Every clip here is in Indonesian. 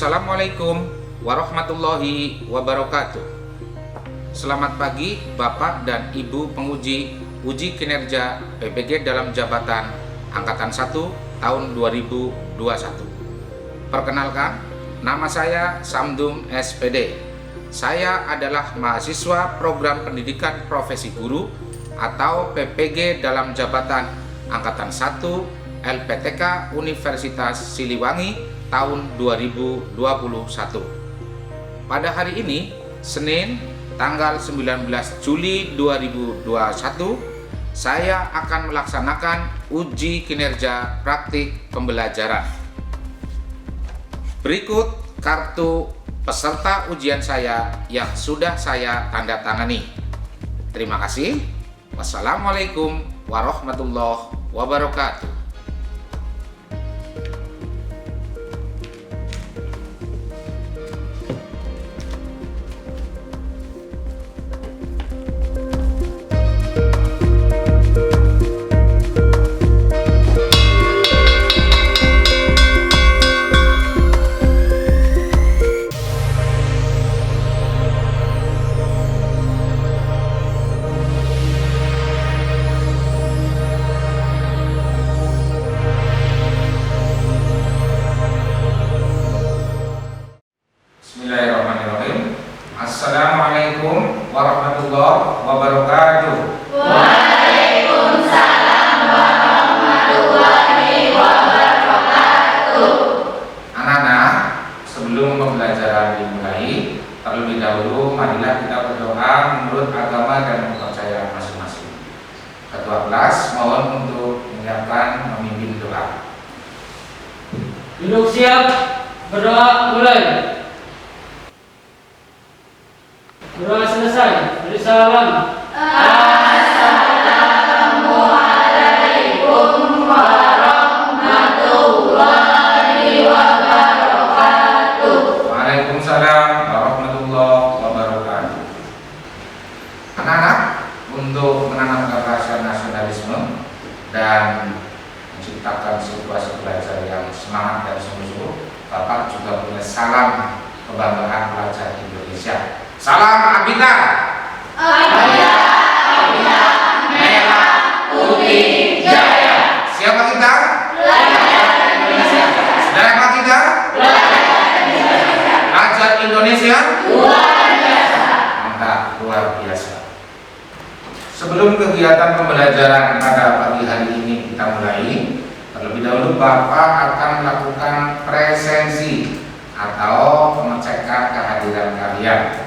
Assalamualaikum warahmatullahi wabarakatuh. Selamat pagi Bapak dan Ibu penguji uji kinerja PPG dalam jabatan Angkatan 1 tahun 2021. Perkenalkan, nama saya Samdum SPD. Saya adalah mahasiswa program pendidikan profesi guru atau PPG dalam jabatan Angkatan 1 LPTK Universitas Siliwangi tahun 2021. Pada hari ini, Senin, tanggal 19 Juli 2021, saya akan melaksanakan uji kinerja praktik pembelajaran. Berikut kartu peserta ujian saya yang sudah saya tanda tangani. Terima kasih. Wassalamualaikum warahmatullahi wabarakatuh. Bismillahirrahmanirrahim. Assalamualaikum warahmatullahi wabarakatuh. Waalaikumsalam warahmatullahi wabarakatuh. Anak-anak, sebelum pembelajaran dimulai, terlebih dahulu marilah kita berdoa menurut agama dan kepercayaan masing-masing. Ketua kelas mohon untuk menyiapkan memimpin doa. Duduk siap, berdoa mulai. Doa selesai, beri salam. Assalamualaikum warahmatullahi wabarakatuh. Waalaikumsalam warahmatullahi wabarakatuh. Anak-anak, untuk menanamkan rasa nasionalisme dan menciptakan situasi belajar yang semangat dan sungguh-sungguh, Bapak juga punya salam kebanggaan pelajar Indonesia. Salam Abita. Abita, merah, putih, jaya. Siapa kita? Pelajar Indonesia. Siapa kita? Pelajar Indonesia. Pelajar Indonesia. Luar biasa. Mantap, luar biasa. Sebelum kegiatan pembelajaran pada pagi hari ini kita mulai, terlebih dahulu Bapak akan melakukan presensi atau pengecekan kehadiran kalian.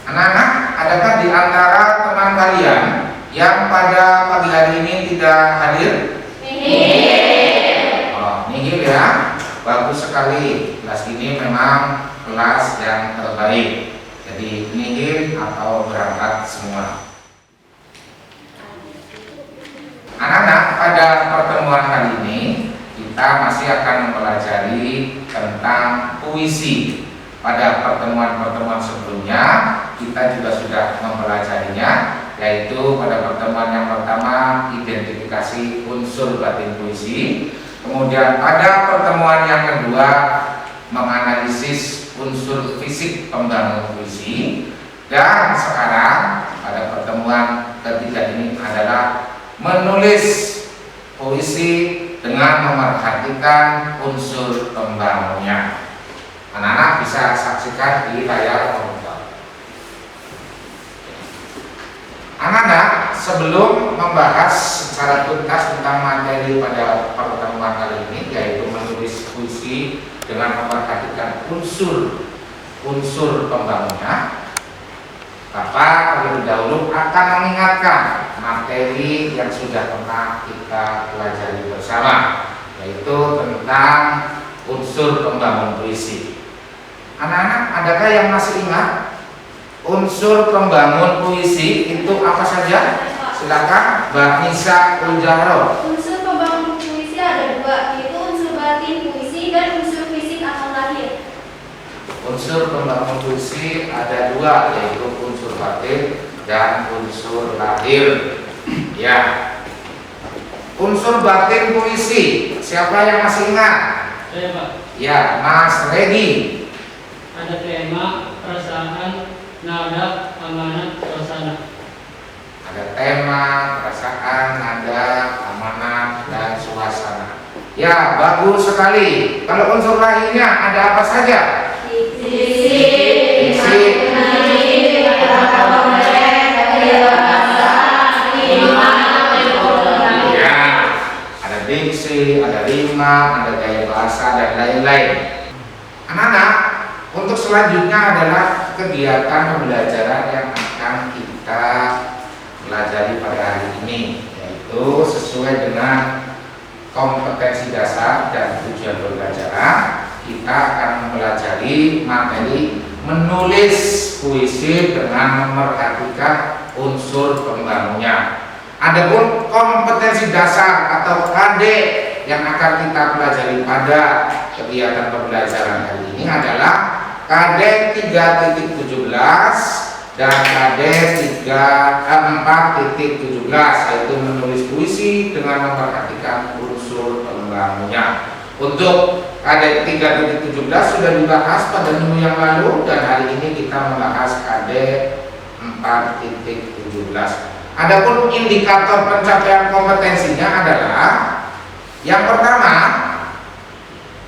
Anak-anak, adakah di antara teman kalian yang pada pagi hari ini tidak hadir? Nihil. Oh, nihil ya. Bagus sekali. Kelas ini memang kelas yang terbaik. Jadi nihil atau berangkat semua. Anak-anak, pada pertemuan kali ini kita masih akan mempelajari tentang puisi. Pada pertemuan-pertemuan sebelumnya kita juga sudah mempelajarinya, yaitu pada pertemuan yang pertama identifikasi unsur batin puisi, kemudian pada pertemuan yang kedua menganalisis unsur fisik pembangun puisi, dan sekarang pada pertemuan ketiga ini adalah menulis puisi dengan memerhatikan unsur pembangunnya. Anak-anak bisa saksikan di layar monitor. Anak-anak, sebelum membahas secara tuntas tentang materi pada pertemuan kali ini, yaitu menulis puisi dengan memperhatikan unsur pembangunnya, Bapak terlebih dahulu akan mengingatkan materi yang sudah pernah kita pelajari bersama, yaitu tentang unsur pembangun puisi. Anak-anak, adakah yang masih ingat unsur pembangun puisi itu apa saja? Silakan Mbak Nisa Uljahro. Unsur pembangun puisi ada dua, yaitu unsur batin puisi dan unsur fisik atau lahir. Unsur pembangun puisi ada dua, yaitu unsur batin dan unsur lahir. Ya. Unsur batin puisi, siapa yang masih ingat? Saya Pak. Ya, Mas Redi. Ada tema perasaan, nada, amanat, suasana. Ada tema, perasaan, nada, amanat, dan suasana. Ya, bagus sekali. Kalau unsur lainnya ada apa saja? Ya, ada diksi, ada rima, ada gaya bahasa, dan lain-lain. Anak-anak, untuk selanjutnya adalah kegiatan pembelajaran yang akan kita pelajari pada hari ini, yaitu sesuai dengan kompetensi dasar dan tujuan pembelajaran. Kita akan mempelajari materi menulis puisi dengan memerhatikan unsur pembangunnya. Adapun kompetensi dasar atau KD yang akan kita pelajari pada kegiatan pembelajaran hari ini adalah KD 3.17 dan KD 4.17, yaitu menulis puisi dengan memperhatikan unsur pembangunnya. Untuk KD 3.17 sudah dibahas pada minggu yang lalu, dan hari ini kita membahas KD 4.17. Adapun indikator pencapaian kompetensinya adalah yang pertama,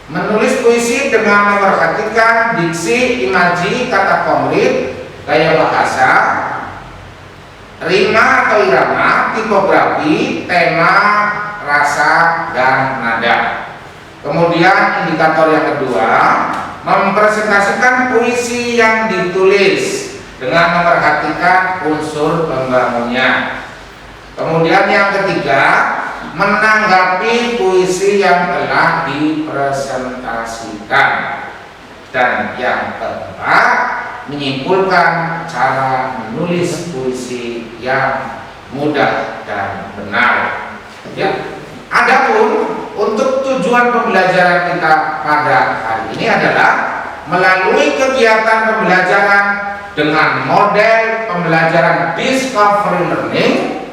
menulis puisi dengan memperhatikan diksi, imaji, kata konkret, gaya bahasa, rima atau irama, tipografi, tema, rasa, dan nada. Kemudian indikator yang kedua, mempresentasikan puisi yang ditulis dengan memperhatikan unsur pembangunnya. Kemudian yang ketiga, menanggapi puisi yang telah dipresentasikan. Dan yang keempat, menyimpulkan cara menulis puisi yang mudah dan benar. Ya, adapun untuk tujuan pembelajaran kita pada hari ini adalah melalui kegiatan pembelajaran dengan model pembelajaran discovery learning,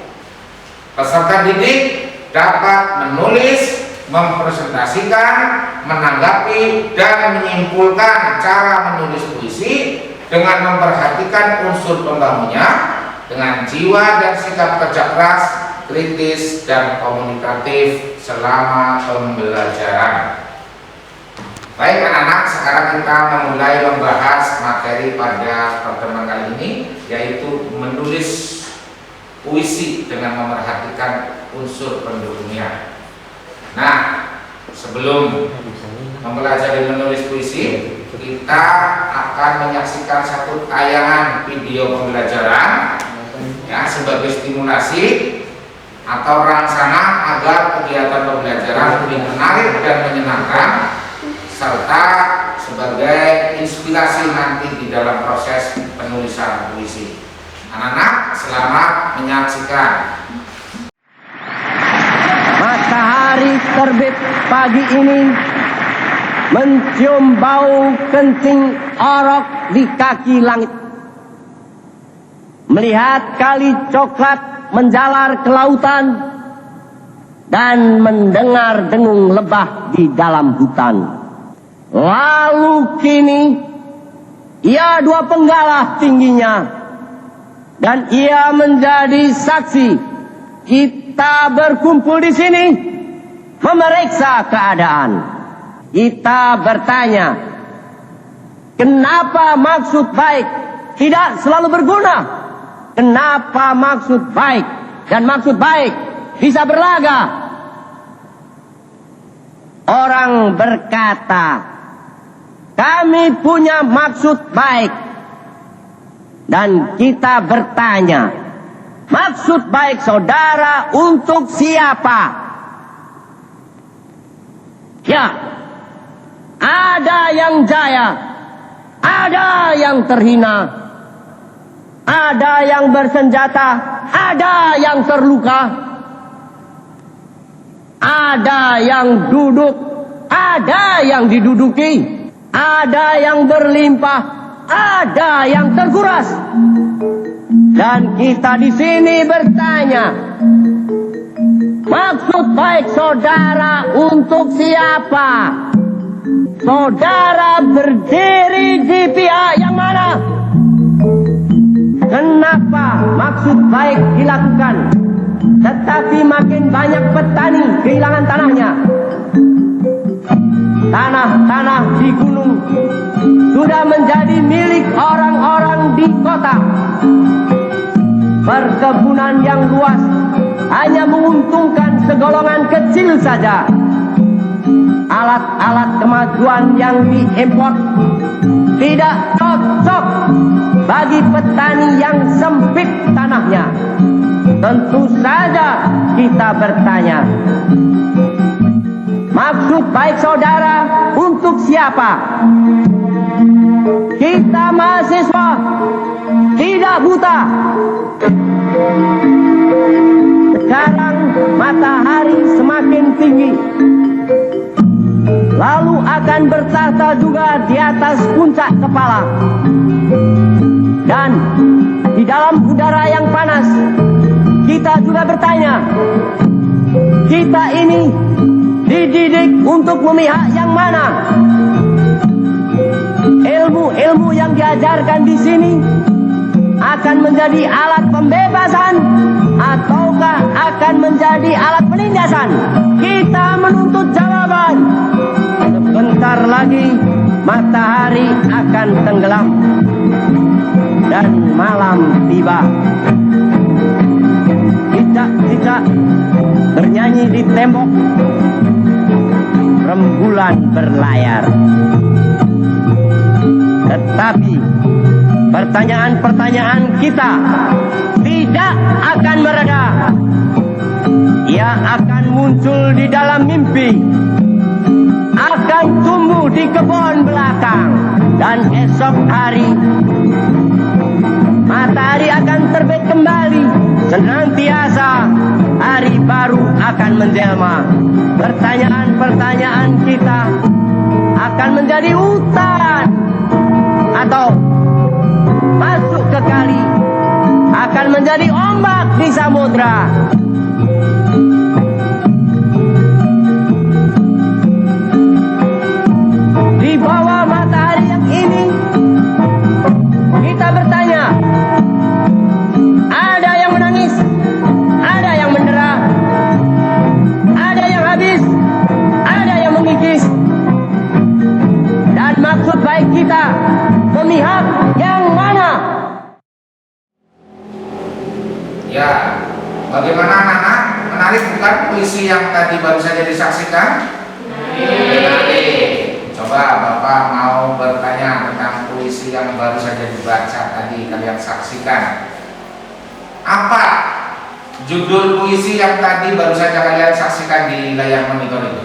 peserta didik dapat menulis, mempresentasikan, menanggapi, dan menyimpulkan cara menulis puisi dengan memperhatikan unsur pembangunnya dengan jiwa dan sikap kerja keras, kritis, dan komunikatif selama pembelajaran. Baik anak-anak, sekarang kita memulai membahas materi pada pertemuan kali ini, yaitu menulis puisi dengan memerhatikan unsur pendukungnya. Nah, sebelum mempelajari menulis puisi, kita akan menyaksikan satu tayangan video pembelajaran ya, sebagai stimulasi atau rangsana agar kegiatan pembelajaran lebih menarik dan menyenangkan, serta sebagai inspirasi nanti di dalam proses penulisan puisi. Anak-anak, selamat menyaksikan. Matahari terbit pagi ini mencium bau kencing orok di kaki langit. Melihat kali coklat menjalar ke lautan dan mendengar dengung lebah di dalam hutan. Lalu kini ia 2 penggalah tingginya, dan ia menjadi saksi kita berkumpul di sini memeriksa keadaan. Kita bertanya, kenapa maksud baik tidak selalu berguna? Kenapa maksud baik dan maksud baik bisa berlaga? Orang berkata, kami punya maksud baik. Dan kita bertanya, maksud baik saudara untuk siapa? Ya, ada yang jaya, ada yang terhina, ada yang bersenjata, ada yang terluka, ada yang duduk, ada yang diduduki, ada yang berlimpah, ada yang terkuras. Dan kita di sini bertanya, maksud baik saudara untuk siapa? saudara berdiri di pihak yang mana? Kenapa maksud baik dilakukan, tetapi makin banyak petani kehilangan tanahnya? Tanah-tanah di gunung sudah menjadi milik orang-orang di kota. Perkebunan yang luas hanya menguntungkan segolongan kecil saja. Alat-alat kemajuan yang diimpor tidak cocok bagi petani yang sempit tanahnya. Tentu saja kita bertanya, maksud baik saudara untuk siapa? Kita mahasiswa tidak buta. Sekarang matahari semakin tinggi, lalu akan bertahta juga di atas puncak kepala. Dan di dalam udara yang panas, kita juga bertanya, kita ini dididik untuk memihak yang mana? Ilmu-ilmu yang diajarkan di sini akan menjadi alat pembebasan ataukah akan menjadi alat penindasan? Kita menuntut jawaban. Sebentar lagi matahari akan tenggelam dan malam tiba. Cicak-cicak bernyanyi di tembok, rembulan berlayar. Tetapi pertanyaan-pertanyaan kita tidak akan mereda. Ia akan muncul di dalam mimpi, akan tumbuh di kebun belakang, dan esok hari matahari akan terbit kembali. Senantiasa hari baru akan menjelma. Pertanyaan-pertanyaan kita akan menjadi hutan atau masuk ke kali, akan menjadi ombak di samudra. Di bawah matahari yang ini, kita bertanya, ada yang menangis, ada yang mendera, ada yang habis, ada yang mengikis. Dan maksud baik kita memihak yang mana? Ya, bagaimana anak-anak? Menarik bukan puisi yang tadi baru saja disaksikan? Menarik. Coba Bapak mau bertanya tentang puisi yang baru saja dibaca tadi kalian saksikan. Apa judul puisi yang tadi baru saja kalian saksikan di layar monitor itu?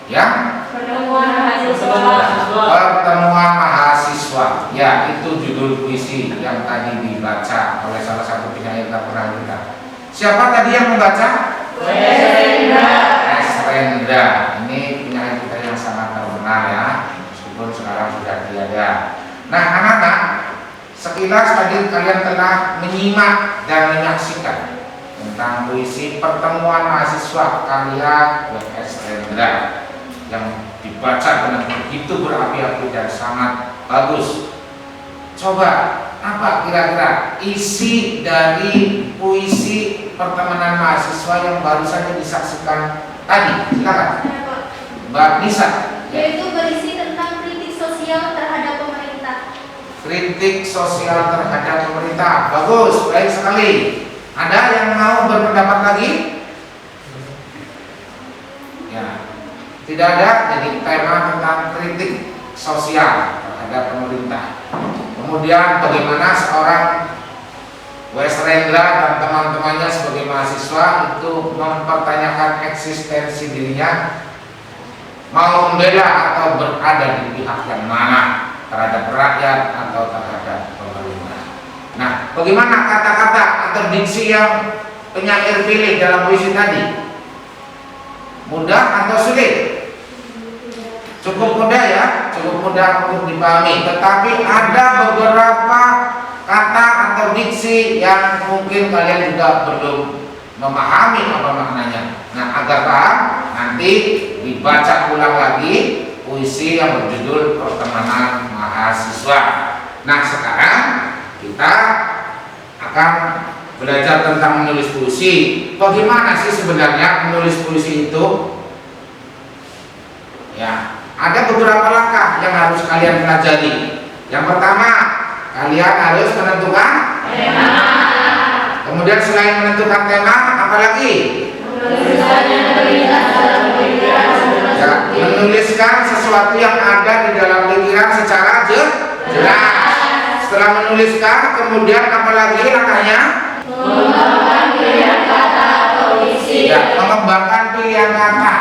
Ya? Pertemuan mahasiswa. Pertemuan mahasiswa. Ya, itu judul puisi yang tadi dibaca oleh salah satu penyair tak pernah kita. Siapa tadi yang membaca? Rendra. Ini penyair kita yang sangat terkenal ya, meskipun sekarang sudah tiada. Nah, anak-anak, sekilas tadi kalian telah menyimak dan menyaksikan tentang puisi Pertemuan Mahasiswa karya W.S. Rendra yang dibaca dengan begitu berapi-api dan sangat bagus. Coba, apa kira-kira isi dari puisi Pertemanan Mahasiswa yang baru saja disaksikan tadi? Silakan, Mbak Nisa. Yaitu berisi tentang kritik sosial terhadap pemerintah. Kritik sosial terhadap pemerintah. Bagus, baik sekali. Ada yang mau berpendapat lagi? Ya, tidak ada. Jadi tema tentang kritik sosial terhadap pemerintah. Kemudian bagaimana seorang W.S. Rendra dan teman-temannya sebagai mahasiswa itu mempertanyakan eksistensi dirinya, mau membela atau berada di pihak yang mana, terhadap rakyat atau terhadap pemerintah. Nah, bagaimana kata-kata atau diksi yang penyair pilih dalam puisi tadi? Mudah atau sulit? Cukup mudah ya, cukup mudah untuk dipahami. Tetapi ada beberapa kata atau diksi yang mungkin kalian juga belum memahami apa maknanya. Nah, agar paham, nah nanti dibaca ulang lagi puisi yang berjudul Pertemanan Mahasiswa. Nah, sekarang kita akan belajar tentang menulis puisi. Bagaimana sih sebenarnya menulis puisi itu? Ya, ada beberapa langkah yang harus kalian pelajari. Yang pertama, kalian harus menentukan tema. Kemudian selain menentukan tema, apa lagi? Ya, menuliskan sesuatu yang ada di dalam pikiran secara jelas. Setelah menuliskan, kemudian apa lagi langkahnya? Mengembangkan pilihan kata atau diksi. Ya, mengembangkan pilihan kata.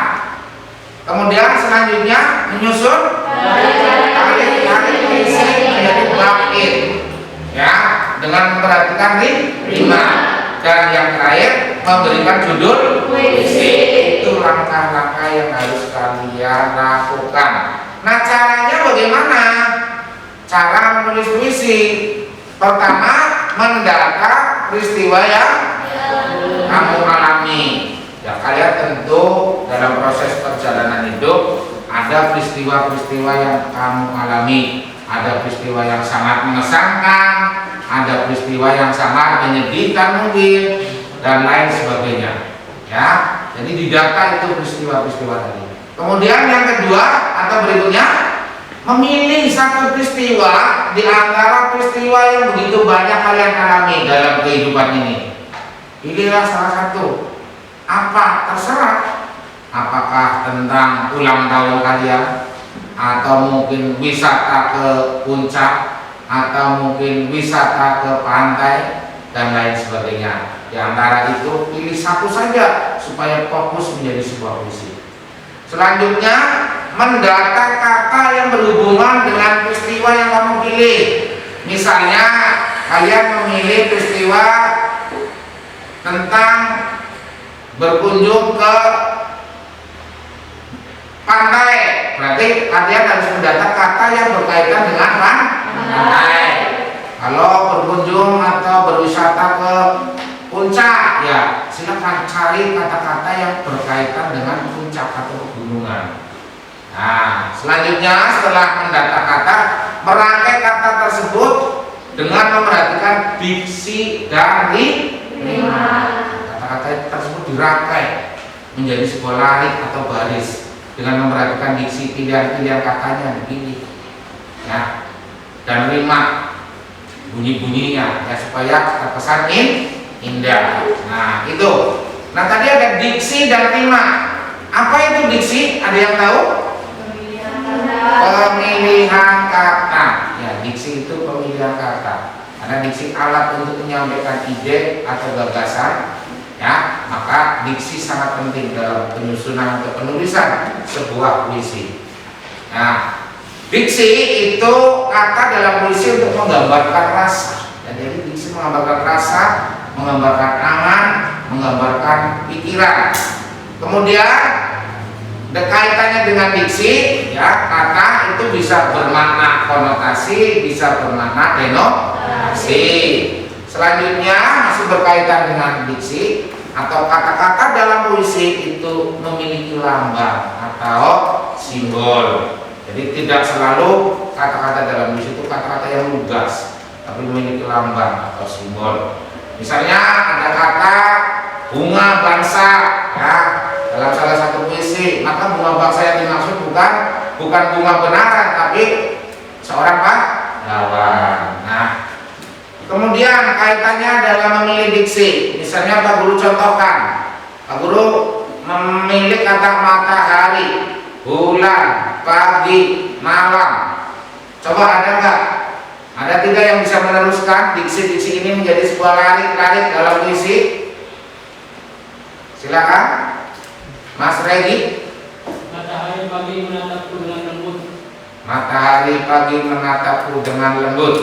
Kemudian selanjutnya menyusun tarik puisi menjadi bait. Ya, dengan memperhatikan rima. Dan yang terakhir memberikan judul puisi. Itu langkah-langkah yang harus kalian lakukan. Nah, caranya bagaimana? Cara menulis puisi. Pertama, mendata peristiwa yang kamu alami. Ya, kalian tentu dalam proses perjalanan hidup ada peristiwa-peristiwa yang kamu alami. Ada peristiwa yang sangat mengesankan, ada peristiwa yang sangat menyedihkan mungkin, dan lain sebagainya. Ya, jadi didata itu peristiwa-peristiwa tadi. Kemudian yang kedua atau berikutnya, memilih satu peristiwa di antara peristiwa yang begitu banyak kalian alami dalam kehidupan ini. Pilihlah salah satu. Apa? Terserah. Apakah tentang ulang tahun kalian, atau mungkin wisata ke puncak, atau mungkin wisata ke pantai, dan lain sebagainya. Di antara itu pilih satu saja supaya fokus menjadi sebuah puisi. Selanjutnya, mendata kata yang berhubungan dengan peristiwa yang kamu pilih. Misalnya kalian memilih peristiwa tentang berkunjung ke pantai, berarti kalian harus mendata kata yang berkaitan dengan pantai. Kalau berkunjung atau berwisata ke puncak, ya silakan cari kata-kata yang berkaitan dengan puncak atau pegunungan. Nah, selanjutnya setelah mendata kata, merangkai kata tersebut dengan memperhatikan diksi dan rima. Kata-kata tersebut dirangkai menjadi sebuah larik atau baris dengan memperhatikan diksi, pilihan-pilihan katanya dipilih, ya, dan rima, bunyi-bunyinya, ya, supaya terkesan indah. Nah, itu. Nah, tadi ada diksi dan rima. Apa itu diksi? Ada yang tahu? Pemilihan kata. Ya, diksi itu pemilihan kata. Karena diksi alat untuk menyampaikan ide atau gagasan, ya, maka diksi sangat penting dalam penyusunan atau penulisan sebuah puisi. Nah, diksi itu kata dalam puisi untuk menggambarkan rasa. Jadi diksi menggambarkan rasa, menggambarkan angan, menggambarkan pikiran. Kemudian kaitannya dengan diksi, ya, kata itu bisa bermakna konotasi, bisa bermakna denotasi. Selanjutnya masih berkaitan dengan diksi atau kata-kata dalam puisi itu memiliki lambang atau simbol. Jadi tidak selalu kata-kata dalam puisi itu kata-kata yang lugas, tapi memiliki lambang atau simbol. Misalnya ada kata bunga bangsa, ya, dalam salah satu puisi, maka bunga bangsa yang dimaksud bukan bunga benaran, tapi seorang pahlawan. Nah, kemudian kaitannya dalam memilih diksi. Misalnya Pak Guru contohkan, Pak Guru memilih kata matahari, bulan, pagi, malam. Coba ada nggak? Ada tiga yang bisa meneruskan diksi-diksi ini menjadi sebuah larik-larik dalam puisi? Silakan, Mas Regi. Matahari pagi menatapku dengan lembut. Matahari pagi menatapku dengan lembut.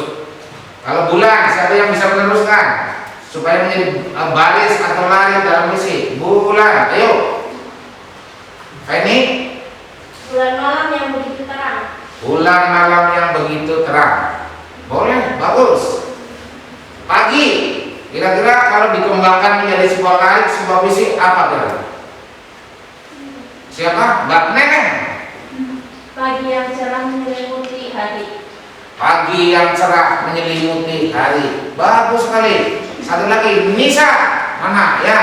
Kalau bulan, siapa yang bisa meneruskan supaya menjadi baris atau larik dalam puisi? Bulan, ayo. Ini Bulan malam yang begitu terang. bulan malam yang begitu terang. Boleh, bagus. Pagi, kira-kira kalau dikembangkan menjadi sebuah larik, sebuah puisi, apa kira? Siapa? Mbak Neneng. Pagi yang cerah menyelimuti hari. Pagi yang cerah menyelimuti hari. Bagus sekali. Satu lagi, Nisa. Mana? Ya.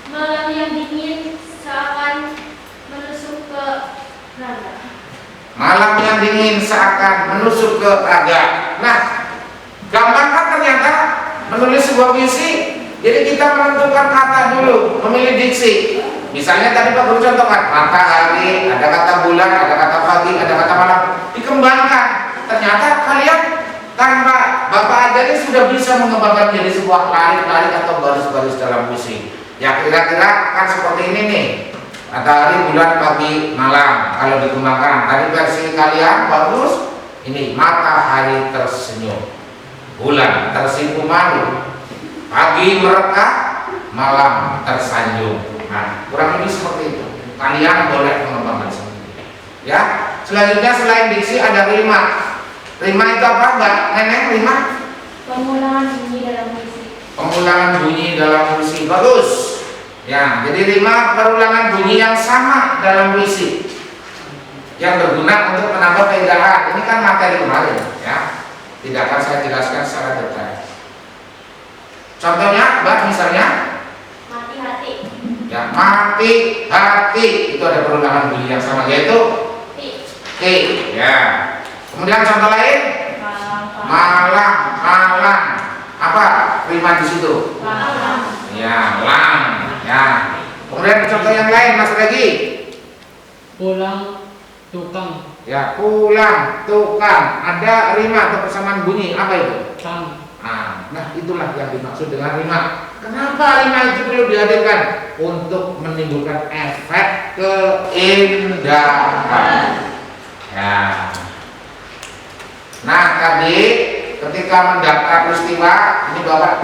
Malam yang dingin seakan menusuk ke raga. Malam yang dingin seakan menusuk ke raga. Nah, gampang kan ternyata menulis sebuah puisi. Jadi kita menentukan kata dulu, memilih diksi. Misalnya tadi Pak Guru contohkan, matahari, ada kata bulan, ada kata pagi, ada kata malam. Dikembangkan. Ternyata kalian tanpa Bapak ajari sudah bisa mengembangkan jadi sebuah larik-larik atau baris-baris dalam puisi. Ya kira-kira akan seperti ini nih. Matahari, bulan, pagi, malam. Kalau dikembangkan, tadi versi kalian bagus. Ini matahari tersenyum, bulan tersipu malu, pagi mereka, malam tersanjung. Nah, kurang lebih seperti itu. Kalian boleh mengembangkan sendiri. Ya. Selanjutnya selain diksi ada rima. Rima itu apa, Mbak Neneng? Rima? Pengulangan bunyi dalam puisi. Pengulangan bunyi dalam puisi. Bagus. Ya, jadi rima perulangan bunyi yang sama dalam puisi, yang berguna untuk menambah keindahan. Ini kan materi kemarin, ya. Tidak akan saya jelaskan secara detail. Contohnya, Mbak, misalnya, Mati hati. ya, mati hati itu ada perulangan bunyi yang sama, yaitu T. Ya. Kemudian contoh lain, malam, malam. Apa rima di situ? Ya, lang. Ya. Kemudian contoh yang lain, Mas Regi. Pulang tukang Ya, pulang, tukang. Ada rima atau persamaan bunyi, apa itu? tang. Nah, itulah yang dimaksud dengan rima. Kenapa rima itu perlu dihadirkan? Untuk menimbulkan efek keindahan. Ya. Nah, tadi ketika mendaftar peristiwa, ini Bapak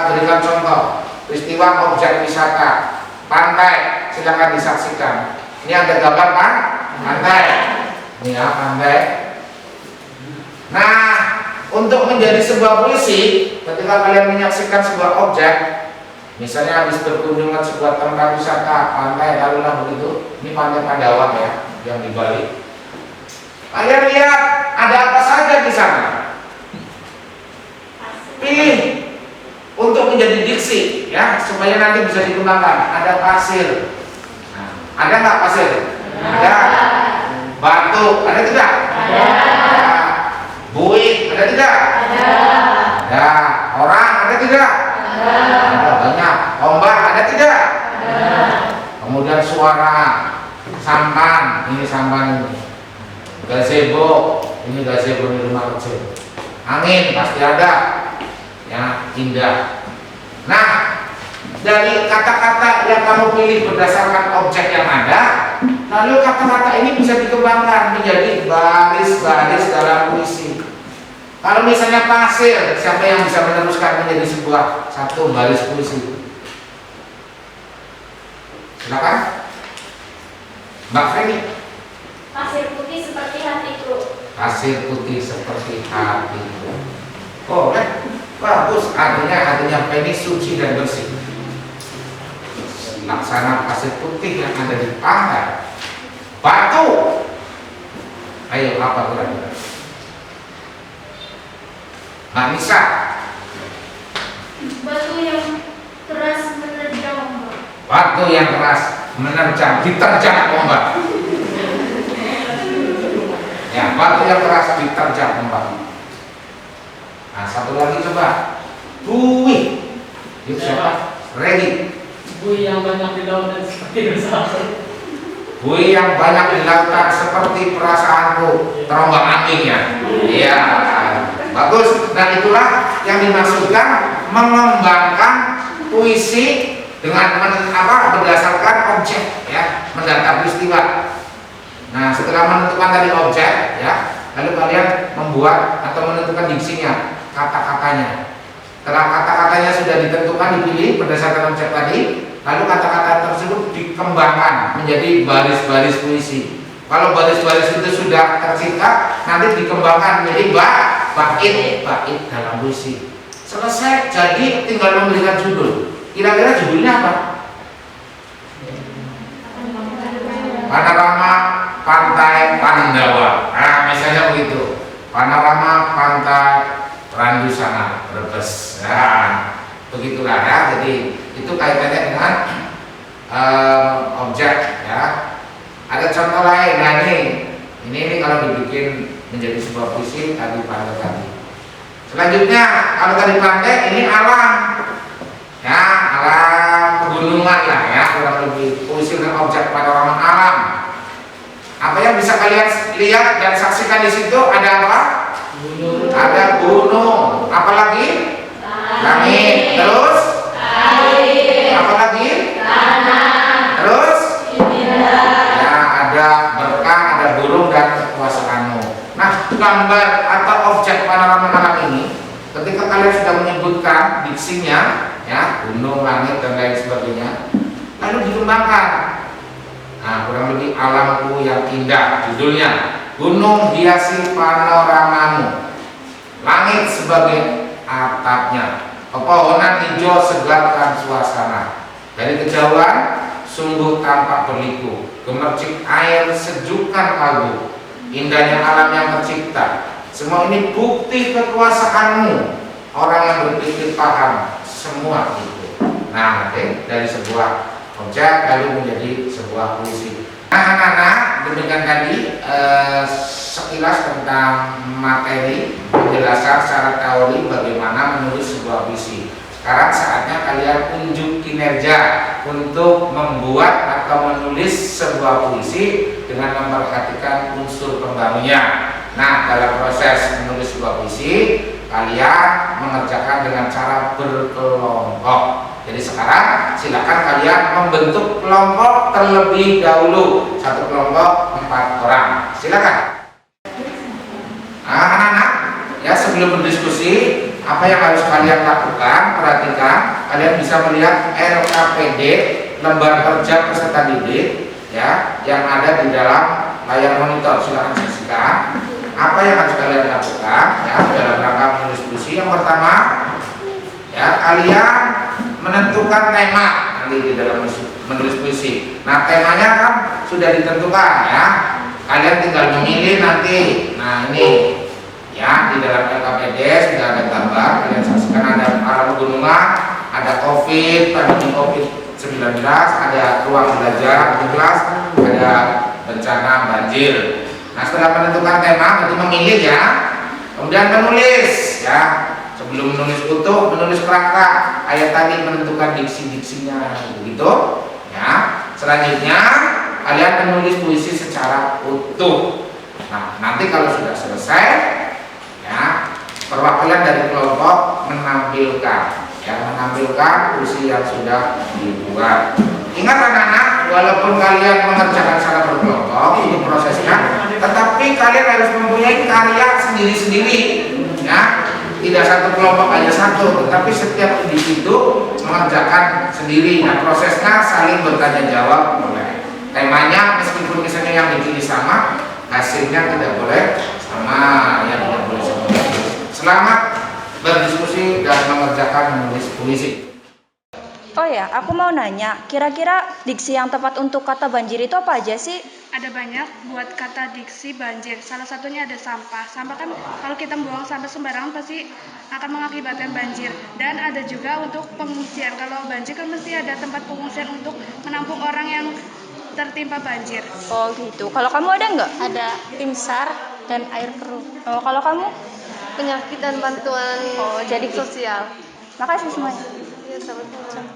berikan contoh. Peristiwa objek wisata, pantai, silakan disaksikan. Ini ada gambar kan? Pantai. Ini ya, pantai. Nah, untuk menjadi sebuah puisi, ketika kalian menyaksikan sebuah objek, misalnya habis berkunjung ke sebuah tempat wisata, pantai, lalulah begitu. Ini pantai Pandawa ya, yang di Bali. Kalian lihat ada apa saja di sana. Pilih untuk menjadi diksi, ya, supaya nanti bisa dikembangkan. Ada pasir. Nah, ada nggak pasir? Ada. Batu, ada tidak? Ada. Buih, ada tidak? Ada. Orang, ada tidak? Ada banyak. Ombak, ada tidak? Ada. Kemudian suara sampan, ini sampan ini. Gazebo, ini gazebo di rumah kecil. Angin pasti ada. Ya, indah. Nah, dari kata-kata yang kamu pilih berdasarkan objek yang ada, lalu kata-kata ini bisa dikembangkan menjadi baris-baris dalam puisi. Kalau misalnya pasir, siapa yang bisa meneruskan menjadi sebuah satu baris puisi? Silakan, Mbak Feni. Pasir putih seperti hatiku. Pasir putih seperti hatiku. Oh, bagus. Hatinya Feni suci dan bersih. Laksana pasir putih yang ada di pantai. Batu. Ayo, apa kira-kira? Mbak Nisa. Batu yang keras menerjang ombak. Batu yang keras menerjang, diterjang ombak. Ya, batu yang keras diterjang ombak. Nah, satu lagi coba. Buih. Itu siapa? Regi. Buih yang banyak di lautan seperti bersama. Buih yang banyak di lautan seperti perasaanku, terombang ambingnya. Iya, bagus. Dan itulah yang dimaksudkan mengembangkan puisi dengan berdasarkan objek, ya, mendata peristiwa. Nah, setelah menentukan tadi objek, ya, lalu kalian membuat atau menentukan diksinya, kata-katanya. Setelah kata-katanya sudah ditentukan, dipilih berdasarkan objek tadi, lalu kata-kata tersebut dikembangkan menjadi baris-baris puisi. Kalau baris-baris itu sudah tercipta, nanti dikembangkan menjadi bait dalam puisi. Selesai, jadi tinggal memberikan judul. Kira-kira judulnya apa? panorama pantai Pandawa. Nah, misalnya begitu. Panorama pantai Randusana, Brebes. Nah, begitulah ya. Jadi itu kaitannya dengan objek ya. Ada contoh lain. Nah, ini kalau dibikin menjadi sebuah puisi tadi pantai tadi. Selanjutnya kalau tadi pantai ini alam. Ya, alam pegunungan lah ya, kurang lebih puisi dengan objek panorama alam. Apa yang bisa kalian lihat dan saksikan di situ ada apa? Gunung. Ada gunung. Apalagi? Langit. Terus? Apalagi? Terus? Ya, ada berkah, ada burung dan kekuasaanmu. Nah, gambar atau objek panorama alam ini, ketika kalian sudah menyebutkan diksinya, ya, gunung, langit dan lain sebagainya, lalu dikembangkan. Nah, kurang lebih alamku yang indah, judulnya gunung hiasi panoramamu, langit sebagai atapnya, pepohonan hijau segarkan suasana, dari kejauhan sungguh tampak berliku, gemercik air sejukkan kalbu, indahnya alam yang tercipta. Semua ini bukti kekuasaanmu, orang yang berpikir paham semua itu. Nah, dari sebuah objek lalu menjadi sebuah puisi. Nah, anak-anak, demikian tadi sekilas tentang materi penjelasan secara teori bagaimana menulis sebuah puisi. Sekarang saatnya kalian unjuk kinerja untuk membuat atau menulis sebuah puisi dengan memperhatikan unsur pembangunnya. Nah, dalam proses menulis sebuah puisi, kalian mengerjakan dengan cara berkelompok. Jadi sekarang silakan kalian membentuk kelompok terlebih dahulu. Satu kelompok 4 orang. Silakan. Nah, anak-anak, ya sebelum berdiskusi, apa yang harus kalian lakukan? Perhatikan, kalian bisa melihat RKPD, lembar kerja peserta didik, ya, yang ada di dalam layar monitor. Silakan saksikan. Apa yang harus kalian lakukan ya dalam rangka menulis puisi? Yang pertama, ya, kalian menentukan tema nanti di dalam menulis puisi. Nah, temanya kan sudah ditentukan ya. Kalian tinggal memilih nanti. Nah, ini ya di dalam LKPD sudah ada gambar. Kalian saksikan ada alam pegunungan, ada COVID, pandemi COVID-19, ada ruang belajar di kelas, ada bencana banjir. Nah, setelah menentukan tema, nanti memilih ya, kemudian menulis ya. Sebelum menulis utuh, menulis kerangka ayat tadi, menentukan diksi-diksinya, begitu ya. Selanjutnya kalian menulis puisi secara utuh. Nah, nanti kalau sudah selesai, ya, perwakilan dari kelompok menampilkan puisi yang sudah dibuat. Ingat anak-anak, walaupun kalian mengerjakan secara berkelompok untuk prosesnya, tetapi kalian harus mempunyai karya sendiri-sendiri, ya. Tidak satu kelompok hanya satu, tetapi setiap individu mengerjakan sendiri. Nah, prosesnya saling bertanya jawab boleh. Temanya meskipun misalnya yang dipilih sama, hasilnya tidak boleh sama, yang tidak boleh sama. Selamat berdiskusi dan mengerjakan menulis puisi. Oh ya, aku mau nanya, kira-kira diksi yang tepat untuk kata banjir itu apa aja sih? Ada banyak buat kata diksi banjir. Salah satunya ada sampah. Sampah kan kalau kita buang sampah sembarangan pasti akan mengakibatkan banjir. Dan ada juga untuk pengungsian. Kalau banjir kan mesti ada tempat pengungsian untuk menampung orang yang tertimpa banjir. Oh gitu. Kalau kamu ada nggak? Ada tim SAR dan air keruh, Oh, kalau kamu? penyakit dan bantuan Jadi sosial. makasih semuanya. Ya, sama-sama.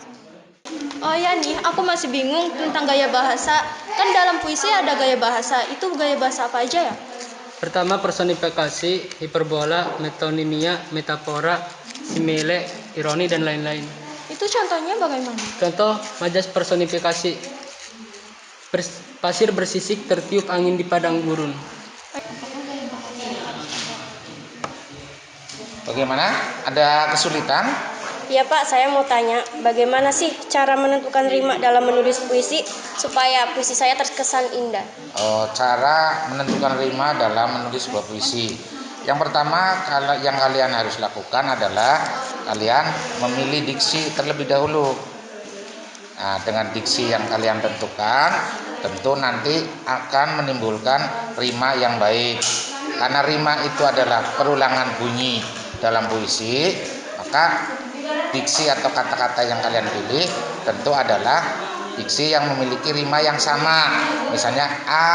Oh ya nih, aku masih bingung tentang gaya bahasa. Kan dalam puisi ada gaya bahasa. Itu gaya bahasa apa aja ya? Pertama, personifikasi, hiperbola, metonimia, metafora, simile, ironi, dan lain-lain. Itu contohnya bagaimana? Contoh, majas personifikasi. Pasir bersisik tertiup angin di padang gurun. Bagaimana? Ada kesulitan? Ya Pak, saya mau tanya, bagaimana sih cara menentukan rima dalam menulis puisi supaya puisi saya terkesan indah? Cara menentukan rima dalam menulis sebuah puisi. Yang pertama, yang kalian harus lakukan adalah kalian memilih diksi terlebih dahulu. Nah, dengan diksi yang kalian tentukan, tentu nanti akan menimbulkan rima yang baik. Karena rima itu adalah perulangan bunyi dalam puisi, maka diksi atau kata-kata yang kalian pilih tentu adalah diksi yang memiliki rima yang sama. Misalnya A,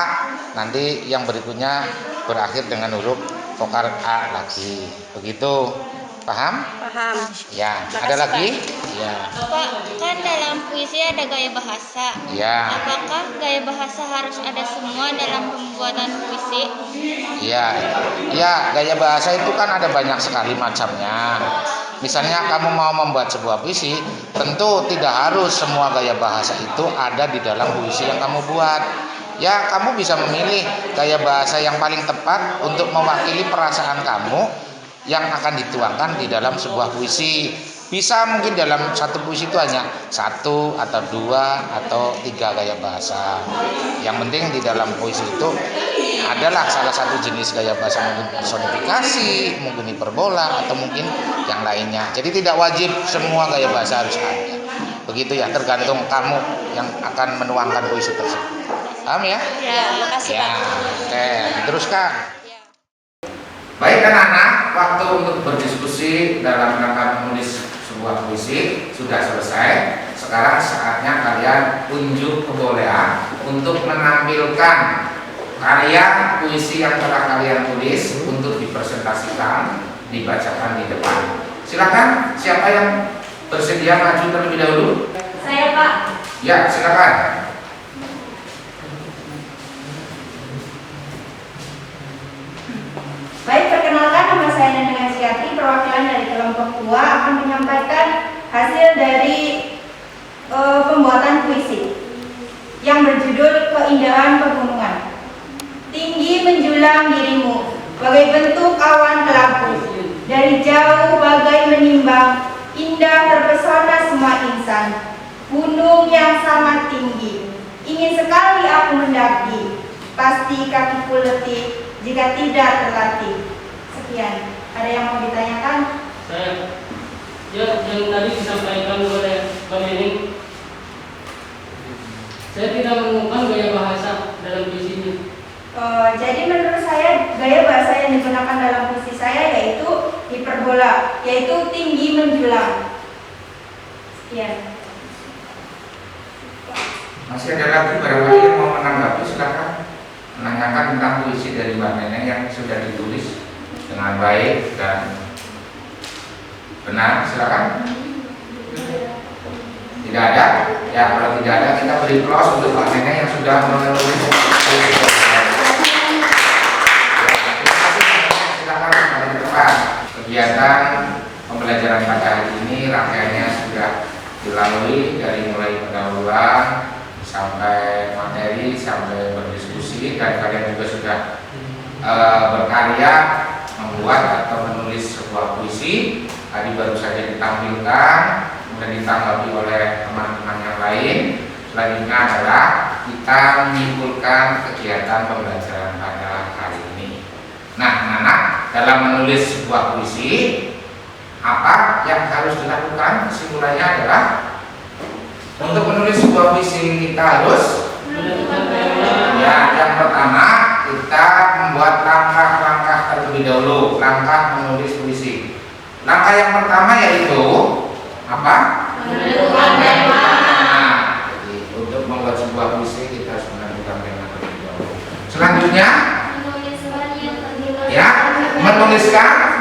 nanti yang berikutnya berakhir dengan huruf vokal A lagi. Begitu. Paham? Paham. Ya, Makasih, ada lagi? Ya. Pak, kan dalam puisi ada gaya bahasa. Ya. Apakah gaya bahasa harus ada semua dalam pembuatan puisi? Iya, ya gaya bahasa itu kan ada banyak sekali macamnya. Misalnya kamu mau membuat sebuah puisi, tentu tidak harus semua gaya bahasa itu ada di dalam puisi yang kamu buat. Ya, kamu bisa memilih gaya bahasa yang paling tepat untuk mewakili perasaan kamu yang akan dituangkan di dalam sebuah puisi. Bisa mungkin dalam satu puisi itu hanya 1 atau 2 atau 3 gaya bahasa. Yang penting di dalam puisi itu adalah salah satu jenis gaya bahasa, mungkin personifikasi, mungkin hiperbola, atau mungkin yang lainnya. Jadi tidak wajib semua gaya bahasa harus ada. Begitu ya, tergantung kamu yang akan menuangkan puisi tersebut. Paham ya? Ya, makasih Ya, Pak. oke, diteruskan. Baik anak-anak, waktu untuk berdiskusi dalam rangka menulis sebuah puisi sudah selesai. Sekarang saatnya kalian unjuk kebolehan untuk menampilkan karya puisi yang telah kalian tulis untuk dipresentasikan, dibacakan di depan. Silakan, siapa yang bersedia maju terlebih dahulu? Saya, Pak. Ya, silakan. Baik, perkenalkan nama saya Nana Siati, perwakilan dari kelompok 2 akan menyampaikan hasil dari pembuatan puisi yang berjudul Keindahan Pegunungan. Tinggi menjulang dirimu, bagai bentuk awan kelabu, dari jauh bagai menimbang, indah terpesona semua insan. Gunung yang sangat tinggi, ingin sekali aku mendaki, pasti kakiku letih jika tidak terlatih. Sekian. Ada yang mau ditanyakan? Saya, ya yang tadi disampaikan oleh Mbak Neneng, saya tidak menemukan gaya bahasa dalam puisi ini. Jadi menurut saya gaya bahasa yang digunakan dalam puisi saya yaitu hiperbola, yaitu tinggi menjulang. Sekian. Masih ada lagi barangkali yang mau menanggapi, silakan menanyakan tentang puisi dari Mbak Neneng yang sudah ditulis dengan baik dan benar. Silakan. Tidak ada? Ya, kalau tidak ada kita beri close untuk Mbak Neneng yang sudah menulis puisi. Silakan kembali ke depan. Kegiatan pembelajaran pada hari ini rangkaiannya sudah dilalui dari mulai pendahuluan sampai materi, sampai berdiskusi, dan kalian juga sudah berkarya membuat atau menulis sebuah puisi. Tadi baru saja ditampilkan, kemudian ditanggapi oleh teman-teman yang lain. Selanjutnya adalah kita menyimpulkan kegiatan pembelajaran pada hari ini. Nah, anak-anak, dalam menulis sebuah puisi, apa yang harus dilakukan? Kesimpulannya adalah untuk menulis sebuah puisi kita harus ya, yang pertama kita membuat langkah-langkah terlebih dahulu, langkah menulis puisi. Langkah yang pertama yaitu apa? Menentukan tema. Jadi untuk membuat sebuah puisi kita harus menentukan tema terlebih dahulu. Selanjutnya ya, menuliskan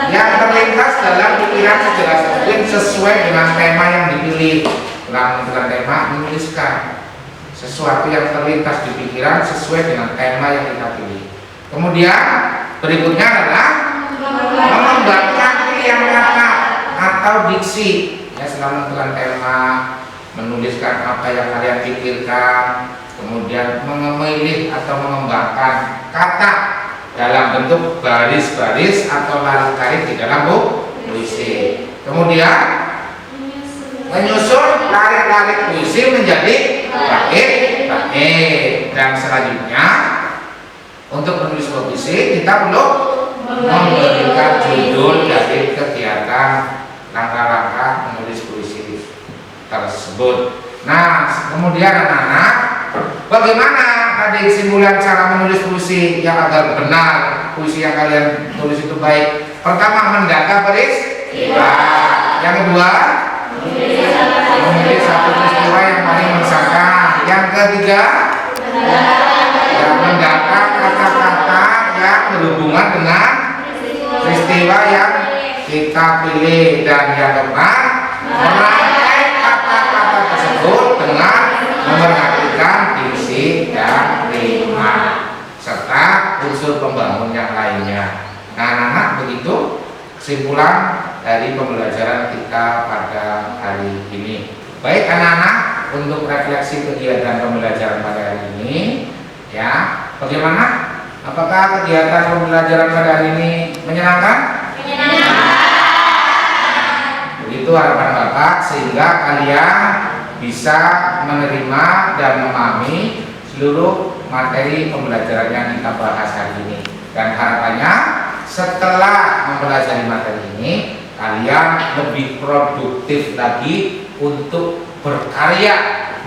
yang terlintas dalam pikiran sejelas mungkin sesuai dengan tema yang dipilih. Setelah menentukan tema, menuliskan sesuatu yang terlintas di pikiran sesuai dengan tema yang kita pilih. Kemudian berikutnya adalah mengembangkan pilihan kata atau diksi. Ya, setelah menentukan tema, menuliskan apa yang kalian pikirkan, kemudian memilih atau mengembangkan kata dalam bentuk baris-baris atau larik-larik di dalam puisi. Kemudian menyusun larik-larik puisi menjadi bait-bait. Dan selanjutnya untuk menulis puisi kita perlu memberikan judul dari kegiatan langkah-langkah menulis puisi tersebut. tersebut. Nah, kemudian anak-anak, bagaimana tadi kesimpulan cara menulis puisi yang agar benar, puisi yang kalian tulis itu baik? Pertama, mendata peristiwa. Yang kedua, memilih satu peristiwa yang paling mengesankan. Yang ketiga, mendata kata-kata yang berhubungan dengan peristiwa yang kita pilih. Dan yang keempat, merangkai kata-kata tersebut dengan memperhatikan diksi dan rima serta unsur pembangun yang lainnya. Nah, anak-anak, begitu kesimpulan dari pembelajaran kita pada hari ini. Baik anak-anak, untuk refleksi kegiatan pembelajaran pada hari ini, ya, bagaimana? Apakah kegiatan pembelajaran pada hari ini menyenangkan? Begitu harapan Bapak, sehingga kalian bisa menerima dan memahami seluruh materi pembelajaran yang kita bahas hari ini. Dan harapannya setelah mempelajari materi ini, kalian lebih produktif lagi untuk berkarya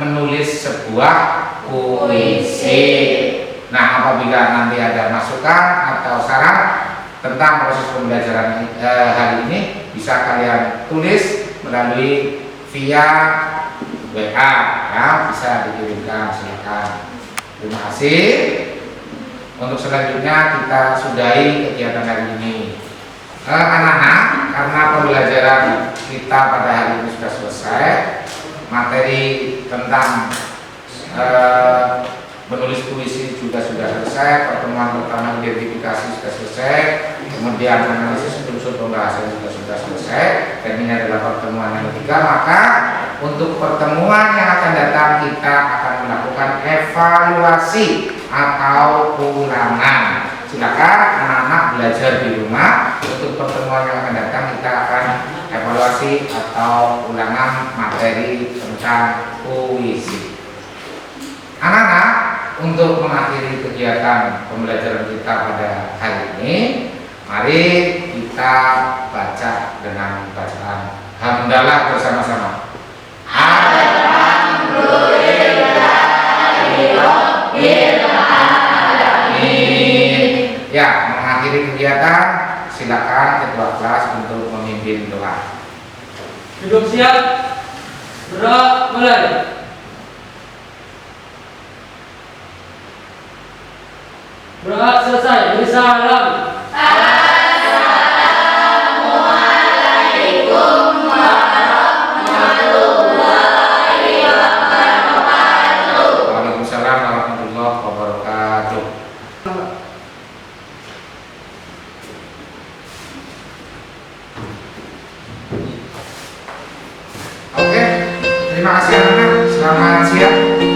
menulis sebuah puisi. Nah, apabila nanti ada masukan atau saran tentang proses pembelajaran hari ini, bisa kalian tulis melalui via WA, ya, bisa dikirimkan, silakan. Terima kasih. Untuk selanjutnya kita sudahi kegiatan hari ini. Anak-anak, karena pembelajaran kita pada hari ini sudah selesai, materi tentang menulis puisi juga sudah selesai, pertemuan pertama identifikasi sudah selesai, kemudian analisis unsur pembahasan juga sudah selesai, dan ini adalah pertemuan yang ketiga. Maka untuk pertemuan yang akan datang kita akan melakukan evaluasi atau ulangan. Silakan anak-anak belajar di rumah. Untuk pertemuan yang akan datang kita akan evaluasi atau ulangan materi tentang puisi. Anak-anak, untuk mengakhiri kegiatan pembelajaran kita pada hari ini, mari kita baca dengan bacaan hamdalah bersama-sama. Ya, mengakhiri kegiatan, silakan ketua kelas untuk memimpin doa. Duduk siap. Berdoa mulai. Doa selesai. Beri salam. Assalamualaikum warahmatullahi wabarakatuh. Waalaikumsalam warahmatullahi wabarakatuh. Oke, terima kasih anak-anak. Selamat siang.